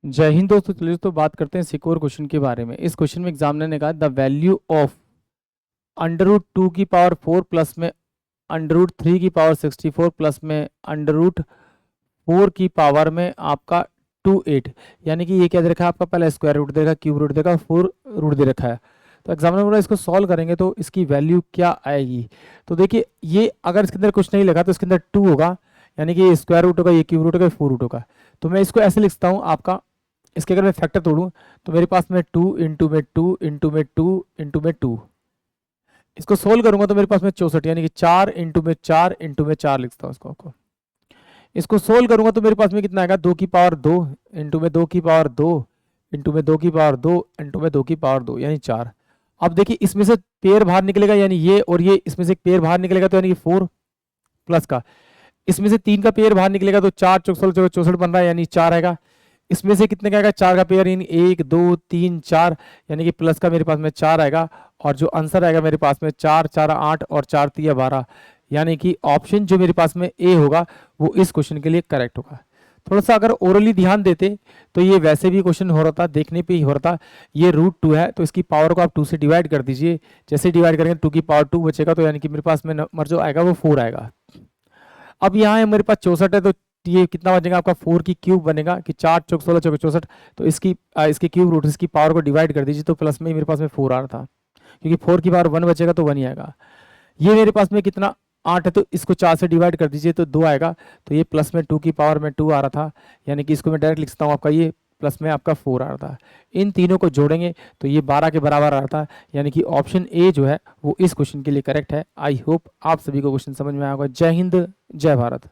जय हिंद दोस्तों। चलिए तो बात करते हैं सिक्योर क्वेश्चन के बारे में। इस क्वेश्चन में एग्जामिनर ने कहा द वैल्यू ऑफ √2 की पावर 4 प्लस में √3 की पावर 64 प्लस में √4 की पावर में आपका 28, यानी कि ये क्या दे रखा है आपका, पहले स्क्वायर रूट दे रखा है, क्यूब रूट दे रखा है, 4 रूट दे रखा है। तो एग्जामिनर बोला इसको सॉल्व करेंगे तो इसकी वैल्यू क्या आएगी। तो देखिए ये अगर इसके अंदर कुछ नहीं लगा तो इसके अंदर 2 होगा, यानी कि ये स्क्वायर रूट होगा, ये क्यूब रूट होगा, 4 रूट होगा। तो मैं इसको ऐसे लिखता हूँ आपका, इसके अगर मैं फैक्टर तोड़ूं तो मेरे पास में 2 इंटू में 2 इंटू में 2 इंटू में 2, इसको सोल्व करूंगा तो मेरे पास में 64, यानी कि 4 इंटू में 4 इंटू में 4 लिखता हूँ इसको आपको। इसको सोल्व करूंगा तो मेरे पास में कितना आएगा, 2 की पावर 2 इंटू में 2 की पावर 2 इंटू में 2 की पावर 2 इंटू में 2 की पावर 2, यानी 4। अब देखिए इसमें से पेयर बाहर निकलेगा, यानी ये और ये, इसमें से एक पेयर बाहर निकलेगा तो यानी कि 4 प्लस का, इसमें से 3 का पेयर बाहर निकलेगा तो 4 चौसठ 64 बन रहा है, यानी 4 आएगा। इसमें से कितने का आएगा, 4 का पेयर, यानी 1 2 3 4, यानी कि प्लस का मेरे पास में 4 आएगा। और जो आंसर आएगा मेरे पास में 4 4 8 और 4 3 12, यानी कि ऑप्शन जो मेरे पास में ए होगा वो इस क्वेश्चन के लिए करेक्ट होगा। थोड़ा सा अगर ओरली ध्यान देते तो ये वैसे भी क्वेश्चन हो रहा था, देखने पे ही हो रहा था। ये √2 है तो इसकी पावर को आप 2 से डिवाइड कर दीजिए, जैसे डिवाइड करेंगे 2 की पावर 2 बचेगा, तो यानी कि मेरे पास में नंबर जो आएगा वो 4 आएगा। अब यहाँ है मेरे पास 64 है तो ये कितना बनेगा आपका, 4 की क्यूब बनेगा कि 4 चौक 16 चौक 64, तो इसकी क्यूब रूट, इसकी पावर को डिवाइड कर दीजिए तो प्लस में ही मेरे पास में 4 आ रहा था, क्योंकि 4 की पावर 1 बचेगा तो 1 ही आएगा। ये मेरे पास में कितना 8 है तो इसको 4 से डिवाइड कर दीजिए तो 2 आएगा, तो ये प्लस में 2 की पावर में 2 आ रहा था, यानी कि इसको मैं डायरेक्ट लिख सकता हूँ आपका, ये प्लस में आपका 4 आ रहा था। इन तीनों को जोड़ेंगे तो ये 12 के बराबर आ रहा था, यानी कि ऑप्शन ए जो है वो इस क्वेश्चन के लिए करेक्ट है। आई होप आप सभी को क्वेश्चन समझ में आया होगा। जय हिंद, जय भारत।